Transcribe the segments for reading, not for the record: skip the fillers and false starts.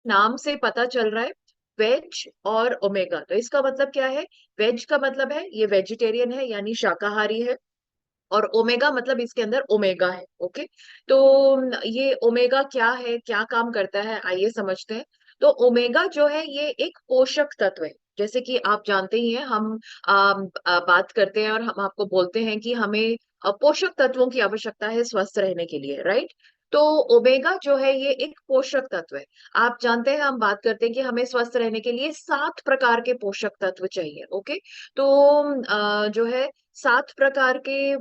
नाम से पता चल रहा है वेज और ओमेगा। तो इसका मतलब क्या है? वेज का मतलब है ये वेजिटेरियन है यानी शाकाहारी है, और ओमेगा मतलब इसके अंदर ओमेगा है। ओके। तो ये ओमेगा क्या है, क्या काम करता है, आइए समझते हैं। तो ओमेगा जो है ये एक पोषक तत्व है। जैसे कि आप जानते ही हैं, हम बात करते हैं और हम आपको बोलते हैं कि हमें पोषक तत्वों की आवश्यकता है स्वस्थ रहने के लिए, राइट? तो ओमेगा जो है ये एक पोषक तत्व है। आप जानते हैं, हम बात करते हैं कि हमें स्वस्थ रहने के लिए 7 प्रकार के पोषक तत्व चाहिए। ओके। तो जो है 7 प्रकार के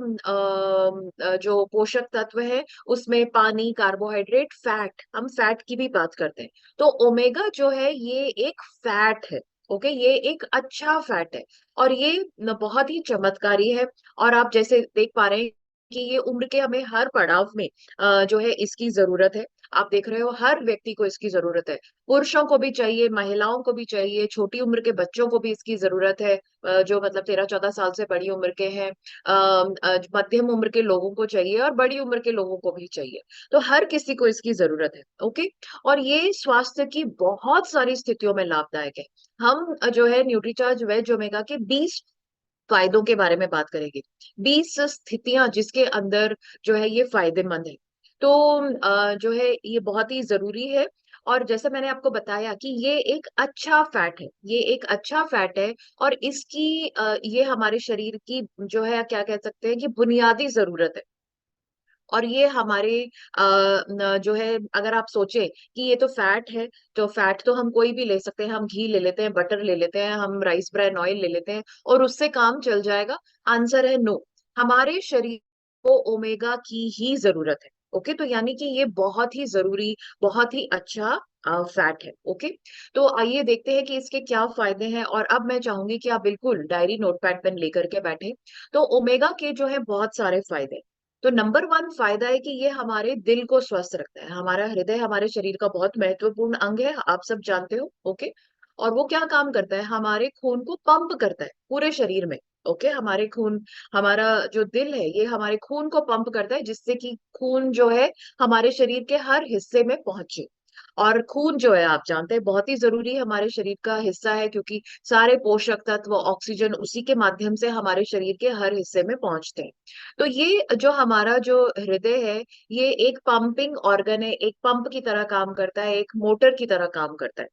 जो पोषक तत्व है, उसमें पानी, कार्बोहाइड्रेट, फैट, हम फैट की भी बात करते हैं। तो ओमेगा जो है ये एक फैट है। ओके, ये एक अच्छा फैट है, और ये बहुत ही चमत्कारी है। और आप जैसे देख पा रहे हैं कि ये उम्र के हमें हर पड़ाव में जो है इसकी जरूरत है। आप देख रहे हो हर व्यक्ति को इसकी जरूरत है। पुरुषों को भी चाहिए, महिलाओं को भी चाहिए, छोटी उम्र के बच्चों को भी इसकी जरूरत है, जो मतलब 13-14 साल से बड़ी उम्र के हैं। मध्यम उम्र के लोगों को चाहिए और बड़ी उम्र के लोगों को भी चाहिए। तो हर किसी को इसकी जरूरत है। ओके। और ये स्वास्थ्य की बहुत सारी स्थितियों में लाभदायक है। हम जो है न्यूट्रीचार्ज वेज ओमेगा के 20 फायदों के बारे में बात करेंगे। 20 स्थितियां जिसके अंदर जो है ये फायदेमंद है। तो जो है ये बहुत ही जरूरी है। और जैसे मैंने आपको बताया कि ये एक अच्छा फैट है, ये एक अच्छा फैट है। और इसकी ये हमारे शरीर की जो है क्या कह सकते हैं कि बुनियादी जरूरत है। और ये हमारे जो है, अगर आप सोचे कि ये तो फैट है, तो फैट तो हम कोई भी ले सकते हैं। हम घी ले लेते हैं, बटर ले लेते हैं, हम राइस ब्रान ऑयल ले लेते हैं और उससे काम चल जाएगा। आंसर है नो। हमारे शरीर को ओमेगा की ही जरूरत है। ओके, तो यानी कि ये बहुत ही जरूरी, बहुत ही अच्छा फैट है। ओके। तो आइए देखते हैं कि इसके क्या फायदे हैं, और अब मैं चाहूंगी कि आप बिल्कुल डायरी नोटपैड पेन लेकर के बैठे। तो ओमेगा के जो है बहुत सारे फायदे हैं। तो नंबर 1 फायदा है कि ये हमारे दिल को स्वस्थ रखता है। हमारा हृदय हमारे शरीर का बहुत महत्वपूर्ण अंग है, आप सब जानते हो। ओके। और वो क्या काम करता है, हमारे खून को पंप करता है पूरे शरीर में। ओके, हमारे खून, हमारा जो दिल है ये हमारे खून को पंप करता है, जिससे कि खून जो है हमारे शरीर के हर हिस्से में पहुंचे। और खून जो है आप जानते हैं बहुत ही जरूरी हमारे शरीर का हिस्सा है, क्योंकि सारे पोषक तत्व, ऑक्सीजन उसी के माध्यम से हमारे शरीर के हर हिस्से में पहुंचते हैं। तो ये जो हमारा जो हृदय है, ये एक पंपिंग ऑर्गन है, एक पंप की तरह काम करता है, एक मोटर की तरह काम करता है।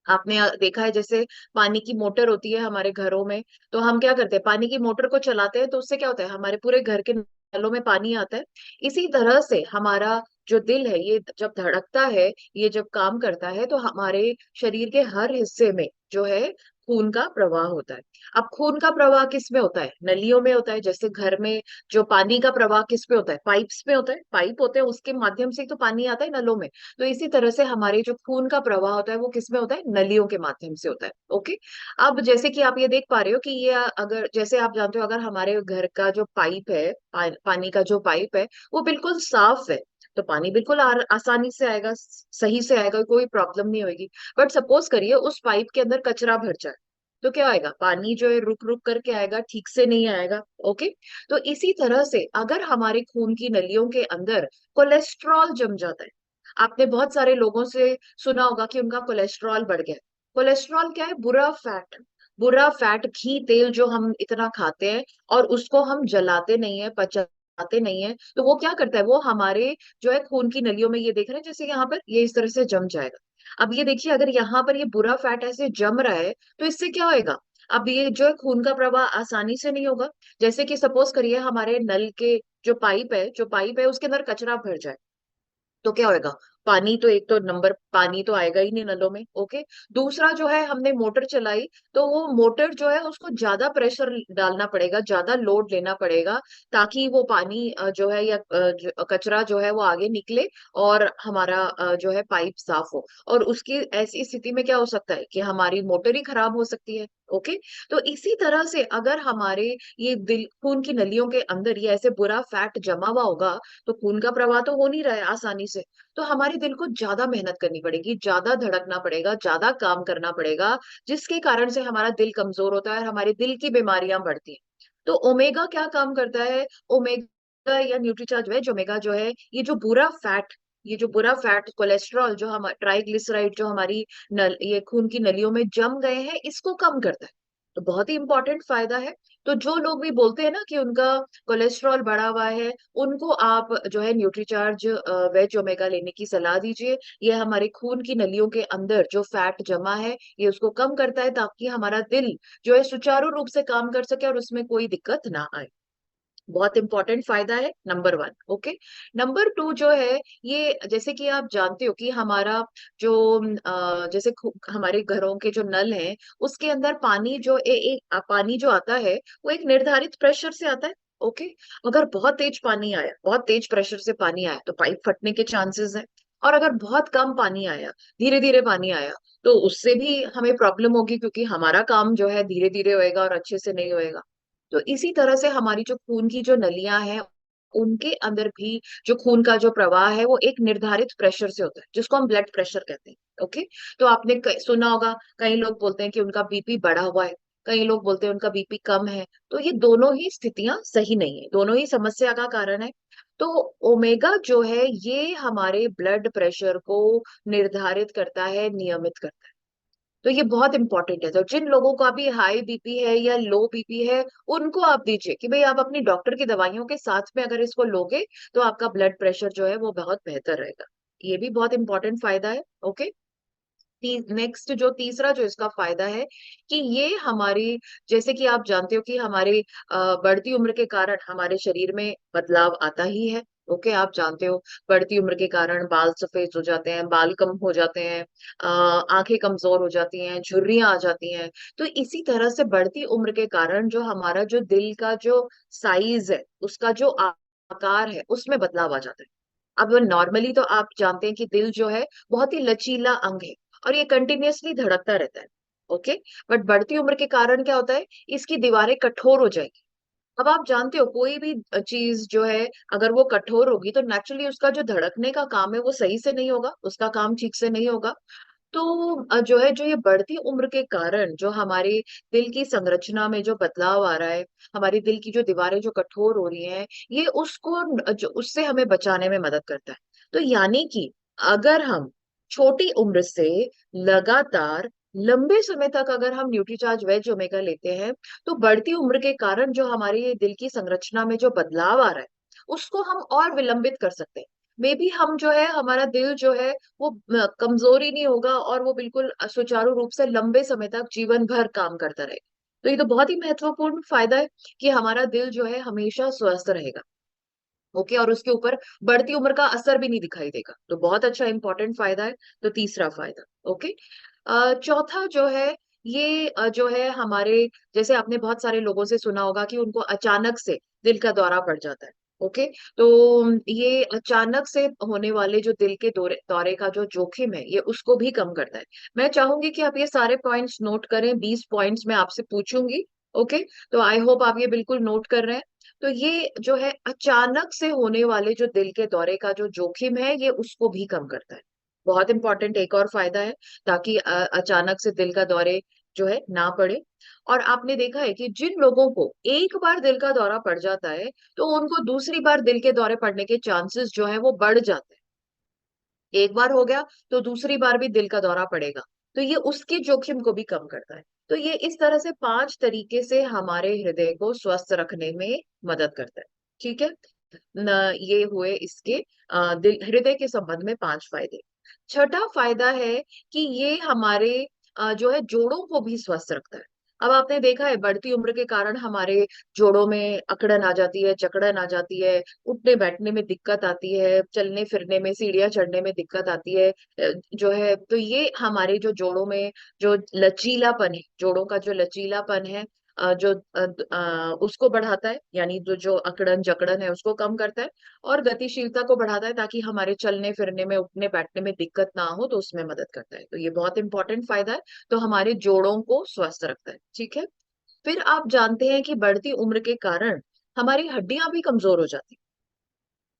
आपने देखा है जैसे पानी की मोटर होती है हमारे घरों में, तो हम क्या करते हैं, पानी की मोटर को चलाते हैं, तो उससे क्या होता है, हमारे पूरे घर के नलों में पानी आता है। इसी तरह से हमारा जो दिल है ये जब धड़कता है, ये जब काम करता है, तो हमारे शरीर के हर हिस्से में जो है खून का प्रवाह होता है। अब खून का प्रवाह किस में होता है? नलियों में होता है। जैसे घर में जो पानी का प्रवाह किस पे होता है? पाइप्स में होता है। पाइप होते हैं, उसके माध्यम से ही तो पानी आता है नलों में। तो इसी तरह से हमारे जो खून का प्रवाह होता है वो किसमें होता है? नलियों के माध्यम से होता है। ओके। अब जैसे कि आप ये देख पा रहे हो कि ये अगर, जैसे आप जानते हो, अगर हमारे घर का जो पाइप है, पानी का जो पाइप है वो बिल्कुल साफ है, तो पानी बिल्कुल आसानी से आएगा, सही से आएगा, कोई प्रॉब्लम नहीं होगी। बट सपोज करिए उस पाइप के अंदर कचरा भर जाए, तो क्या आएगा? पानी जो है रुक रुक करके आएगा, ठीक से नहीं आएगा। ओके। तो इसी तरह से अगर हमारे खून की नलियों के अंदर कोलेस्ट्रॉल जम जाता है, आपने बहुत सारे लोगों से सुना होगा कि उनका कोलेस्ट्रॉल बढ़ गया है। कोलेस्ट्रॉल क्या है? बुरा फैट। बुरा फैट, घी तेल जो हम इतना खाते हैं और उसको हम जलाते नहीं है, पचाते नहीं है, तो वो क्या करता है, वो हमारे जो है खून की नलियों में, ये देख रहे हैं जैसे यहाँ पर ये इस तरह से जम जाएगा। अब ये देखिए, अगर यहाँ पर ये बुरा फैट ऐसे जम रहा है, तो इससे क्या होएगा? अब ये जो है खून का प्रवाह आसानी से नहीं होगा। जैसे कि सपोज करिए हमारे नल के जो पाइप है उसके अंदर कचरा भर जाए, तो क्या होएगा? पानी तो, एक तो नंबर पानी तो आएगा ही नहीं नलों में। ओके। दूसरा जो है, हमने मोटर चलाई, तो वो मोटर जो है उसको ज्यादा प्रेशर डालना पड़ेगा, ज्यादा लोड लेना पड़ेगा, ताकि वो पानी जो है या कचरा जो है वो आगे निकले और हमारा जो है पाइप साफ हो। और उसकी ऐसी स्थिति में क्या हो सकता है कि हमारी मोटर ही खराब हो सकती है। ओके। तो इसी तरह से अगर हमारे ये दिल, खून की नलियों के अंदर ये ऐसे बुरा फैट जमा हुआ होगा, तो खून का प्रवाह तो हो नहीं रहा है आसानी से, तो हमारे दिल को ज्यादा मेहनत करनी पड़ेगी, ज्यादा धड़कना पड़ेगा, ज्यादा काम करना पड़ेगा, जिसके कारण से हमारा दिल कमजोर होता है और हमारे दिल की बीमारियां बढ़ती हैं। तो ओमेगा क्या काम करता है? ओमेगा या न्यूट्रीचार्ज वेज ओमेगा जो है, ये जो बुरा फैट ये जो बुरा फैट कोलेस्ट्रॉल जो हम ट्राइग्लिसराइड जो हमारी ये खून की नलियों में जम गए हैं इसको कम करता है। तो बहुत ही इंपॉर्टेंट फायदा है। तो जो लोग भी बोलते हैं ना कि उनका कोलेस्ट्रॉल बढ़ा हुआ है, उनको आप जो है न्यूट्रीचार्ज वेज ओमेगा लेने की सलाह दीजिए। ये हमारे खून की नलियों के अंदर जो फैट जमा है ये उसको कम करता है, ताकि हमारा दिल जो है सुचारू रूप से काम कर सके और उसमें कोई दिक्कत ना आए। बहुत इंपॉर्टेंट फायदा है number one. Okay. Number two जो है, ये जैसे कि आप जानते हो कि हमारा जो जैसे हमारे घरों के जो नल हैं उसके अंदर पानी जो एक पानी जो आता है वो एक निर्धारित प्रेशर से आता है। ओके। अगर बहुत तेज पानी आया, बहुत तेज प्रेशर से पानी आया तो पाइप फटने के चांसेस है। और अगर बहुत कम पानी आया, धीरे धीरे पानी आया, तो उससे भी हमें प्रॉब्लम होगी, क्योंकि हमारा काम जो है धीरे धीरे होएगा और अच्छे से नहीं होएगा। तो इसी तरह से हमारी जो खून की जो नलियां हैं उनके अंदर भी जो खून का जो प्रवाह है वो एक निर्धारित प्रेशर से होता है, जिसको हम ब्लड प्रेशर कहते हैं। ओके। तो आपने सुना होगा, कई लोग बोलते हैं कि उनका बीपी बढ़ा हुआ है, कई लोग बोलते हैं उनका बीपी कम है। तो ये दोनों ही स्थितियां सही नहीं है, दोनों ही समस्या का कारण है। तो ओमेगा जो है ये हमारे ब्लड प्रेशर को निर्धारित करता है, नियमित करता है। तो ये बहुत इंपॉर्टेंट है। तो जिन लोगों का भी हाई बीपी है या लो बीपी है, उनको आप दीजिए कि भाई आप अपनी डॉक्टर की दवाइयों के साथ में अगर इसको लोगे तो आपका ब्लड प्रेशर जो है वो बहुत बेहतर रहेगा। ये भी बहुत इंपॉर्टेंट फायदा है। ओके। नेक्स्ट जो तीसरा जो इसका फायदा है कि ये हमारी, जैसे कि आप जानते हो कि हमारे बढ़ती उम्र के कारण हमारे शरीर में बदलाव आता ही है। ओके। आप जानते हो बढ़ती उम्र के कारण बाल सफेद हो जाते हैं, बाल कम हो जाते हैं, आंखें कमजोर हो जाती हैं, झुर्रियां आ जाती हैं। तो इसी तरह से बढ़ती उम्र के कारण जो हमारा जो दिल का जो साइज है, उसका जो आकार है उसमें बदलाव आ जाता है। अब नॉर्मली तो आप जानते हैं कि दिल जो है बहुत ही लचीला अंग है और ये कंटिन्यूअसली धड़कता रहता है। ओके। बट बढ़ती उम्र के कारण क्या होता है, इसकी दीवारें कठोर हो जाएगी। अब आप जानते हो कोई भी चीज जो है अगर वो कठोर होगी तो नेचुरली उसका जो धड़कने का काम है वो सही से नहीं होगा, उसका काम ठीक से नहीं होगा। तो जो है जो ये बढ़ती उम्र के कारण जो हमारे दिल की संरचना में जो बदलाव आ रहा है, हमारी दिल की जो दीवारें जो कठोर हो रही हैं, ये उसको जो उससे हमें बचाने में मदद करता है। तो यानी कि अगर हम छोटी उम्र से लगातार लंबे समय तक अगर हम न्यूट्रीचार्ज वेज ओमेगा लेते हैं, तो बढ़ती उम्र के कारण जो हमारे ये दिल की संरचना में जो बदलाव आ रहा है उसको हम और विलंबित कर सकते हैं। मे बी हम जो है हमारा दिल जो है वो कमजोर ही नहीं होगा और वो बिल्कुल सुचारू रूप से लंबे समय तक जीवन भर काम करता रहेगा। तो ये तो बहुत ही महत्वपूर्ण फायदा है कि हमारा दिल जो है हमेशा स्वस्थ रहेगा। ओके। और उसके ऊपर बढ़ती उम्र का असर भी नहीं दिखाई देगा। तो बहुत अच्छा इंपॉर्टेंट फायदा है। तो तीसरा फायदा। ओके। चौथा जो है, ये जो है हमारे, जैसे आपने बहुत सारे लोगों से सुना होगा कि उनको अचानक से दिल का दौरा पड़ जाता है। ओके। तो ये अचानक से होने वाले जो दिल के दौरे दौरे का जो जोखिम है ये उसको भी कम करता है। मैं चाहूंगी कि आप ये सारे पॉइंट्स नोट करें, 20 पॉइंट्स मैं आपसे पूछूंगी। ओके। तो आई होप आप ये बिल्कुल नोट कर रहे हैं। तो ये जो है अचानक से होने वाले जो दिल के दौरे का जो जोखिम है ये उसको भी कम करता है। बहुत इंपॉर्टेंट एक और फायदा है, ताकि अचानक से दिल का दौरे जो है ना पड़े। और आपने देखा है कि जिन लोगों को एक बार दिल का दौरा पड़ जाता है तो उनको दूसरी बार दिल के दौरे पड़ने के चांसेस जो है वो बढ़ जाते हैं। एक बार हो गया तो दूसरी बार भी दिल का दौरा पड़ेगा, तो ये उसके जोखिम को भी कम करता है। तो ये इस तरह से 5 तरीके से हमारे हृदय को स्वस्थ रखने में मदद करता है। ठीक है न, ये हुए इसके दिल हृदय के संबंध में 5 फायदे। छठा फायदा है कि ये हमारे जो है जोड़ों को भी स्वस्थ रखता है। अब आपने देखा है बढ़ती उम्र के कारण हमारे जोड़ों में अकड़न आ जाती है, जकड़न आ जाती है, उठने बैठने में दिक्कत आती है, चलने फिरने में, सीढ़ियां चढ़ने में दिक्कत आती है। जो है तो ये हमारे जो जोड़ों में जो लचीलापन है, जोड़ों का जो लचीलापन है, जो उसको बढ़ाता है, यानी जो जो अकड़न जकड़न है उसको कम करता है। और गतिशीलता को बढ़ाता है, ताकि हमारे चलने फिरने में, उठने बैठने में दिक्कत ना हो, तो उसमें मदद करता है। तो ये बहुत इंपॉर्टेंट फायदा है। तो हमारे जोड़ों को स्वस्थ रखता है। ठीक है। फिर आप जानते हैं कि बढ़ती उम्र के कारण हमारी हड्डियां भी कमजोर हो जाती हैं।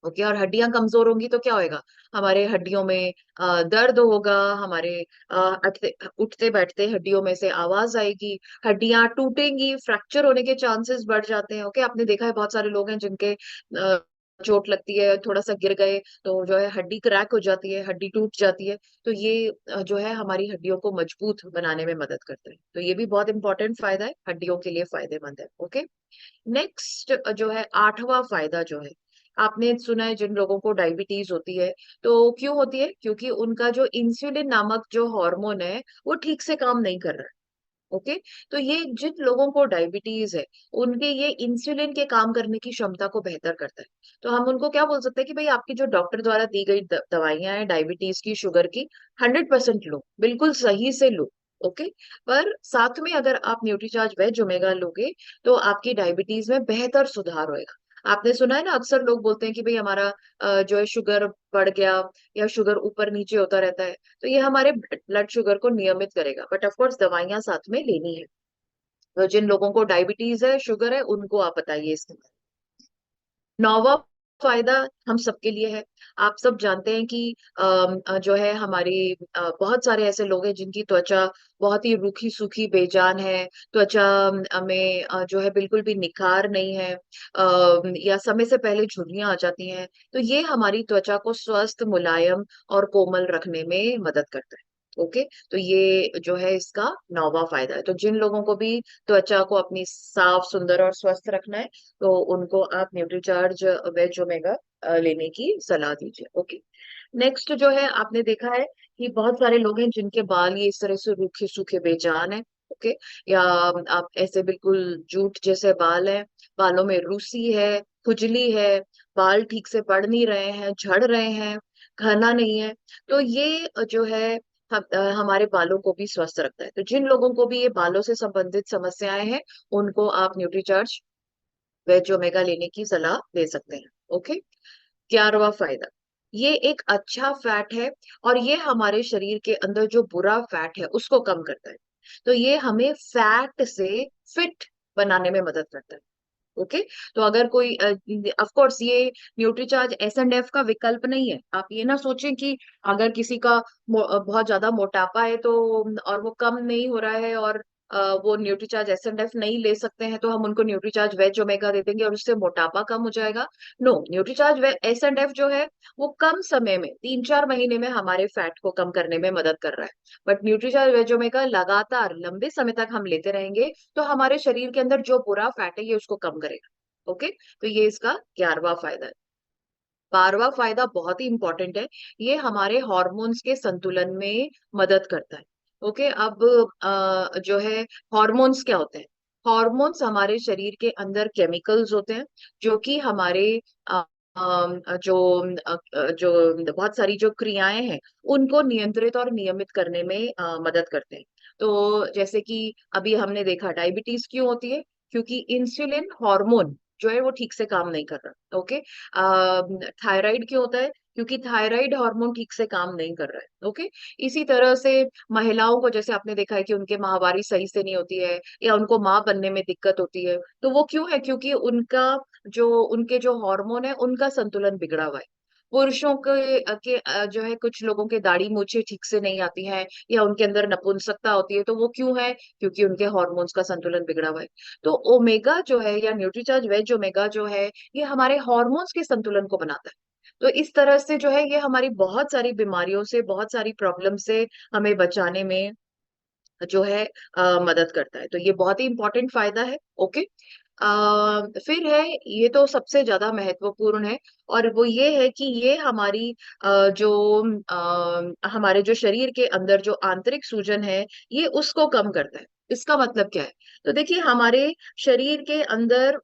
ओके। और हड्डियां कमजोर होंगी तो क्या होएगा, हमारे हड्डियों में दर्द होगा, हमारे उठते बैठते हड्डियों में से आवाज आएगी, हड्डियां टूटेंगी, फ्रैक्चर होने के चांसेस बढ़ जाते हैं। ओके। आपने देखा है बहुत सारे लोग हैं जिनके चोट लगती है, थोड़ा सा गिर गए तो जो है हड्डी क्रैक हो जाती है, हड्डी टूट जाती है। तो ये जो है हमारी हड्डियों को मजबूत बनाने में मदद करता है। तो ये भी बहुत इंपॉर्टेंट फायदा है, हड्डियों के लिए फायदेमंद है। ओके, नेक्स्ट जो है आठवां फायदा जो है, आपने सुना है जिन लोगों को डायबिटीज होती है, तो क्यों होती है? क्योंकि उनका जो इंसुलिन नामक जो हार्मोन है वो ठीक से काम नहीं कर रहा है। ओके, तो ये जिन लोगों को डायबिटीज है, उनके ये इंसुलिन के काम करने की क्षमता को बेहतर करता है। तो हम उनको क्या बोल सकते हैं कि भाई आपकी जो डॉक्टर द्वारा दी गई दवाइयां हैं डायबिटीज की, शुगर की, 100% लो, बिल्कुल सही से लो। ओके, पर साथ में अगर आप न्यूट्रीचार्ज वेज ओमेगा लोगे तो आपकी डायबिटीज में बेहतर सुधार होएगा। आपने सुना है ना, अक्सर लोग बोलते हैं कि भाई हमारा जो है शुगर बढ़ गया या शुगर ऊपर नीचे होता रहता है। तो ये हमारे ब्लड शुगर को नियमित करेगा, बट ऑफ कोर्स दवाइयां साथ में लेनी है। तो जिन लोगों को डायबिटीज है, शुगर है, उनको आप बताइए इसके बारे में। नौवां फायदा हम सबके लिए है। आप सब जानते हैं कि जो है हमारी बहुत सारे ऐसे लोग हैं जिनकी त्वचा बहुत ही रूखी सूखी बेजान है। त्वचा में जो है बिल्कुल भी निखार नहीं है, या समय से पहले झुर्रियां आ जाती हैं। तो ये हमारी त्वचा को स्वस्थ, मुलायम और कोमल रखने में मदद करता है। ओके, तो ये जो है इसका नौवां फायदा है। तो जिन लोगों को भी त्वचा को अपनी साफ, सुंदर और स्वस्थ रखना है, तो उनको आप न्यूट्रीचार्ज वेज ओमेगा लेने की सलाह दीजिए। ओके, नेक्स्ट जो है, आपने देखा है कि बहुत सारे लोग हैं जिनके बाल ये इस तरह से रूखे सूखे बेजान है। ओके, या आप ऐसे बिल्कुल जूट जैसे बाल हैं, बालों में रूसी है, खुजली है, बाल ठीक से पड़ नहीं रहे हैं, झड़ रहे हैं, घना नहीं है। तो ये जो है हमारे बालों को भी स्वस्थ रखता है। तो जिन लोगों को भी ये बालों से संबंधित समस्याएं हैं, उनको आप न्यूट्रीचार्ज वेज ओमेगा लेने की सलाह दे सकते हैं। ओके, 11वां फायदा, ये एक अच्छा फैट है और ये हमारे शरीर के अंदर जो बुरा फैट है उसको कम करता है। तो ये हमें फैट से फिट बनाने में मदद करता है। ओके, तो अगर कोई ऑफ कोर्स ये न्यूट्रीचार्ज एस एंड एफ का विकल्प नहीं है। आप ये ना सोचें कि अगर किसी का बहुत ज्यादा मोटापा है तो और वो कम नहीं हो रहा है और वो न्यूट्रीचार्ज एस एंड एफ नहीं ले सकते हैं, तो हम उनको न्यूट्रीचार्ज वेज ओमेगा दे देंगे और उससे मोटापा कम हो जाएगा। No, Nutricharge S and F जो है वो कम समय में, 3-4 महीने में हमारे फैट को कम करने में मदद कर रहा है। बट न्यूट्रीचार्ज वेज ओमेगा लगातार लंबे समय तक हम लेते रहेंगे तो हमारे शरीर के अंदर जो बुरा फैट है ये उसको कम करेगा। ओके, तो ये इसका 11वां फायदा है। 12वां फायदा बहुत ही इंपॉर्टेंट है, ये हमारे हॉर्मोन्स के संतुलन में मदद करता है। ओके, अब जो है हॉर्मोन्स क्या होते हैं? हॉर्मोन्स हमारे शरीर के अंदर केमिकल्स होते हैं जो कि हमारे जो जो बहुत सारी जो क्रियाएं हैं उनको नियंत्रित और नियमित करने में मदद करते हैं। तो जैसे कि अभी हमने देखा डायबिटीज क्यों होती है? क्योंकि इंसुलिन हार्मोन जो है वो ठीक से काम नहीं कर रहा। ओके, थायराइड क्यों होता है? क्योंकि थायराइड हार्मोन ठीक से काम नहीं कर रहा है। ओके, इसी तरह से महिलाओं को जैसे आपने देखा है कि उनके माहवारी सही से नहीं होती है या उनको माँ बनने में दिक्कत होती है, तो वो क्यों है? क्योंकि उनके जो हार्मोन है उनका संतुलन बिगड़ा हुआ है। पुरुषों जो है कुछ लोगों के दाढ़ी मूछें ठीक से नहीं आती हैं या उनके अंदर नपुंसकता होती है, तो वो क्यों है? क्योंकि उनके हार्मोन्स का संतुलन बिगड़ा हुआ है। तो ओमेगा जो है या न्यूट्रीचार्ज वेज ओमेगा जो है, ये हमारे हार्मोन्स के संतुलन को बनाता है। तो इस तरह से जो है ये हमारी बहुत सारी बीमारियों से, बहुत सारी प्रॉब्लम से हमें बचाने में जो है मदद करता है। तो ये बहुत ही इंपॉर्टेंट फायदा है। ओके, फिर है, ये तो सबसे ज्यादा महत्वपूर्ण है, और वो ये है कि ये हमारी जो हमारे जो शरीर के अंदर जो आंतरिक सूजन है ये उसको कम करता है। इसका मतलब क्या है? तो देखिए, हमारे शरीर के अंदर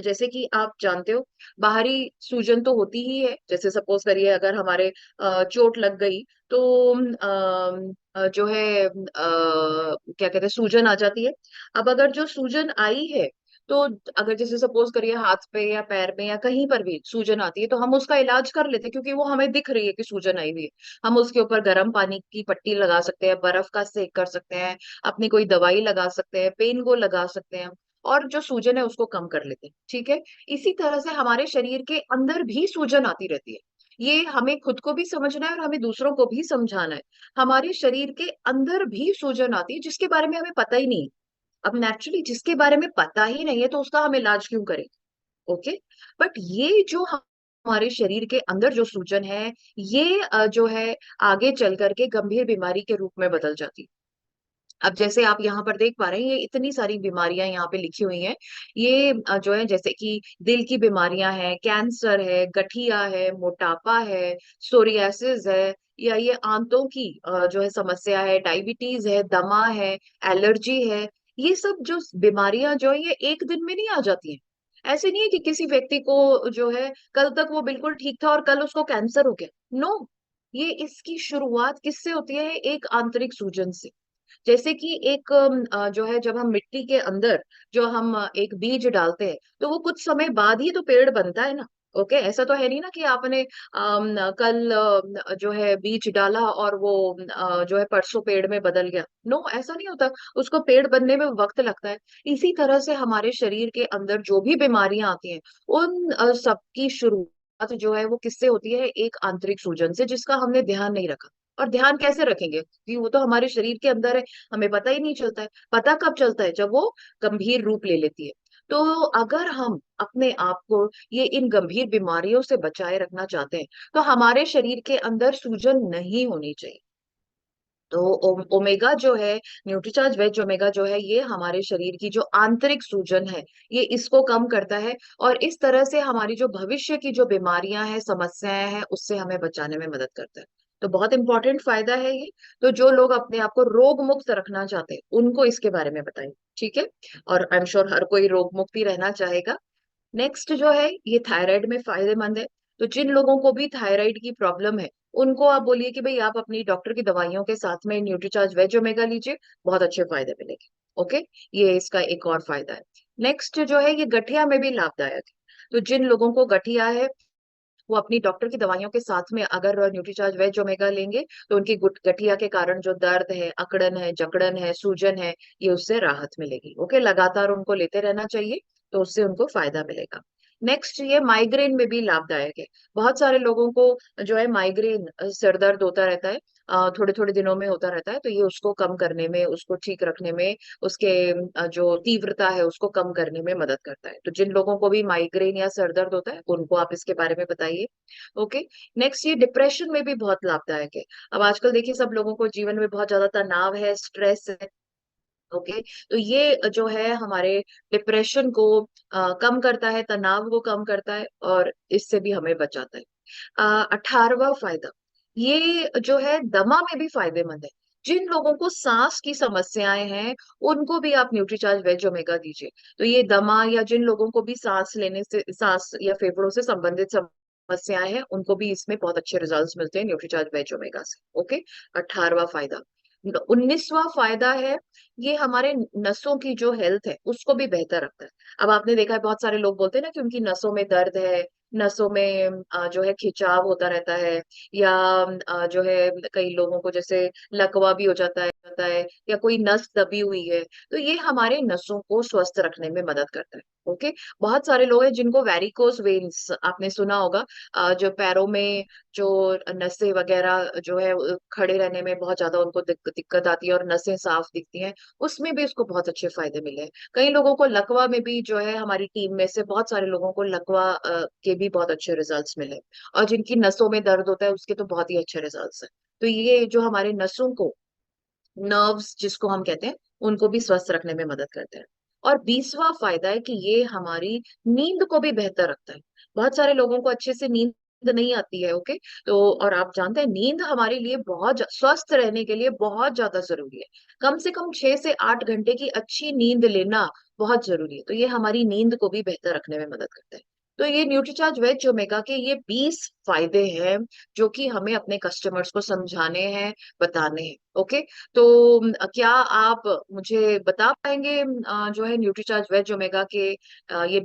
जैसे कि आप जानते हो, बाहरी सूजन तो होती ही है। जैसे सपोज करिए अगर हमारे चोट लग गई तो जो है क्या कहते हैं, सूजन आ जाती है। अब अगर जो सूजन आई है, तो अगर जैसे सपोज करिए हाथ पे या पैर में या कहीं पर भी सूजन आती है, तो हम उसका इलाज कर लेते हैं क्योंकि वो हमें दिख रही है कि सूजन आई हुई है। हम उसके ऊपर गर्म पानी की पट्टी लगा सकते हैं, बर्फ का सेक कर सकते हैं, अपनी कोई दवाई लगा सकते हैं, पेन को लगा सकते हैं और जो सूजन है उसको कम कर लेते हैं। ठीक है, इसी तरह से हमारे शरीर के अंदर भी सूजन आती रहती है। ये हमें खुद को भी समझना है और हमें दूसरों को भी समझाना है। हमारे शरीर के अंदर भी सूजन आती है जिसके बारे में हमें पता ही नहीं। अब नेचुरली जिसके बारे में पता ही नहीं है तो उसका हम इलाज क्यों करें? ओके, बट ये जो हमारे शरीर के अंदर जो सूजन है ये जो है आगे चल करके गंभीर बीमारी के रूप में बदल जाती है। अब जैसे आप यहाँ पर देख पा रहे हैं, ये इतनी सारी बीमारियां यहाँ पे लिखी हुई हैं। ये जो है जैसे कि दिल की बीमारियां हैं, कैंसर है, गठिया है, मोटापा है, सोरियासिस है, या ये आंतों की जो है समस्या है, डायबिटीज है, दमा है, एलर्जी है। ये सब जो बीमारियां जो है ये एक दिन में नहीं आ जाती हैं। ऐसे नहीं है कि किसी व्यक्ति को जो है कल तक वो बिल्कुल ठीक था और कल उसको कैंसर हो गया। नो, ये इसकी शुरुआत किससे होती है? एक आंतरिक सूजन से। जैसे कि एक जो है जब हम मिट्टी के अंदर जो हम एक बीज डालते हैं तो वो कुछ समय बाद ही तो पेड़ बनता है ना। ओके, ऐसा तो है नहीं ना कि आपने कल जो है बीज डाला और वो जो है परसों पेड़ में बदल गया। नो, ऐसा नहीं होता। उसको पेड़ बनने में वक्त लगता है। इसी तरह से हमारे शरीर के अंदर जो भी बीमारियां आती हैं उन सबकी शुरुआत जो है वो किससे होती है? एक आंतरिक सूजन से, जिसका हमने ध्यान नहीं रखा। और ध्यान कैसे रखेंगे कि वो तो हमारे शरीर के अंदर है, हमें पता ही नहीं चलता है। पता कब चलता है? जब वो गंभीर रूप ले लेती है। तो अगर हम अपने आप को ये इन गंभीर बीमारियों से बचाए रखना चाहते हैं तो हमारे शरीर के अंदर सूजन नहीं होनी चाहिए। तो ओमेगा जो है, न्यूट्रीचार्ज वेज ओमेगा जो है, ये हमारे शरीर की जो आंतरिक सूजन है ये इसको कम करता है। और इस तरह से हमारी जो भविष्य की जो बीमारियां हैं, समस्याएं हैं, उससे हमें बचाने में मदद करता है। तो बहुत इंपॉर्टेंट फायदा है ये। तो जो लोग अपने आप को रोग मुक्त रखना चाहते हैं उनको इसके बारे में बताएं। ठीक है। और आई एम श्योर हर कोई रोग मुक्त ही रहना चाहेगा। नेक्स्ट जो है ये थायराइड में फायदेमंद है। तो जिन लोगों को भी थायराइड की प्रॉब्लम है उनको आप बोलिए कि भाई आप अपनी डॉक्टर की दवाइयों के साथ में न्यूट्रीचार्ज वेज ओमेगा लीजिए, बहुत अच्छे फायदे मिलेंगे। ओके, ये इसका एक और फायदा है। नेक्स्ट जो है ये गठिया में भी लाभदायक है। तो जिन लोगों को गठिया है वो अपनी डॉक्टर की दवाइयों के साथ में अगर न्यूट्रीचार्ज वेज ओमेगा लेंगे तो उनकी गठिया के कारण जो दर्द है, अकड़न है, जकड़न है, सूजन है, ये उससे राहत मिलेगी। ओके, लगातार उनको लेते रहना चाहिए तो उससे उनको फायदा मिलेगा। नेक्स्ट ये माइग्रेन में भी लाभदायक है। बहुत सारे लोगों को जो है माइग्रेन, सिर दर्द होता रहता है, थोड़े थोड़े दिनों में होता रहता है। तो ये उसको कम करने में, उसको ठीक रखने में, उसके जो तीव्रता है उसको कम करने में मदद करता है। तो जिन लोगों को भी माइग्रेन या सर दर्द होता है उनको आप इसके बारे में बताइए। ओके। नेक्स्ट ये डिप्रेशन में भी बहुत लाभदायक है। अब आजकल देखिए सब लोगों को जीवन में बहुत ज्यादा तनाव है, स्ट्रेस है। ओके, तो ये जो है हमारे डिप्रेशन को कम करता है, तनाव को कम करता है और इससे भी हमें बचाता है। 18वां फायदा, ये जो है दमा में भी फायदेमंद है। जिन लोगों को सांस की समस्याएं हैं उनको भी आप न्यूट्रीचार्ज वेज ओमेगा दीजिए। तो ये दमा या जिन लोगों को भी सांस लेने से, सांस या फेफड़ों से संबंधित समस्याएं हैं, उनको भी इसमें बहुत अच्छे रिजल्ट्स मिलते हैं न्यूट्रीचार्ज वेज ओमेगा से। ओके, 18वां फायदा। 19वां फायदा है, ये हमारे नसों की जो हेल्थ है उसको भी बेहतर रखता है। अब आपने देखा है बहुत सारे लोग बोलते हैं ना कि उनकी नसों में दर्द है, नसों में जो है खिंचाव होता रहता है, या जो है कई लोगों को जैसे लकवा भी हो जाता है, या कोई नस दबी हुई है। तो ये हमारे नसों को स्वस्थ रखने में मदद करता है। ओके, बहुत सारे लोग हैं जिनको वेरिकोस वेन्स आपने सुना होगा, जो पैरों में जो नसें वगैरह जो है खड़े रहने में बहुत ज्यादा उनको दिक्कत आती है और नसें साफ दिखती हैं, उसमें भी उसको बहुत अच्छे फायदे मिले हैं। कई लोगों को लकवा में भी जो है, हमारी टीम में से बहुत सारे लोगों को लकवा के भी बहुत अच्छे रिजल्ट्स मिले। और जिनकी नसों में दर्द होता है उसके तो बहुत ही अच्छे रिजल्ट्स हैं। तो ये जो हमारे नसों को, नर्व्स जिसको हम कहते हैं, उनको भी स्वस्थ रखने में मदद करते हैं। और 20वां फायदा है कि ये हमारी नींद को भी बेहतर रखता है। बहुत सारे लोगों को अच्छे से नींद नहीं आती है। ओके, तो और आप जानते हैं नींद हमारे लिए स्वस्थ रहने के लिए बहुत ज्यादा जरूरी है। कम से कम 6 से 8 घंटे की अच्छी नींद लेना बहुत जरूरी है। तो ये हमारी नींद को भी बेहतर रखने में मदद करता है। तो ये न्यूट्रीचार्ज वेज ओमेगा के ये 20 फायदे हैं जो कि हमें अपने कस्टमर्स को समझाने हैं, बताने हैं। ओके, तो क्या आप मुझे बता पाएंगे जो है न्यूट्रीचार्ज वेज ओमेगा के ये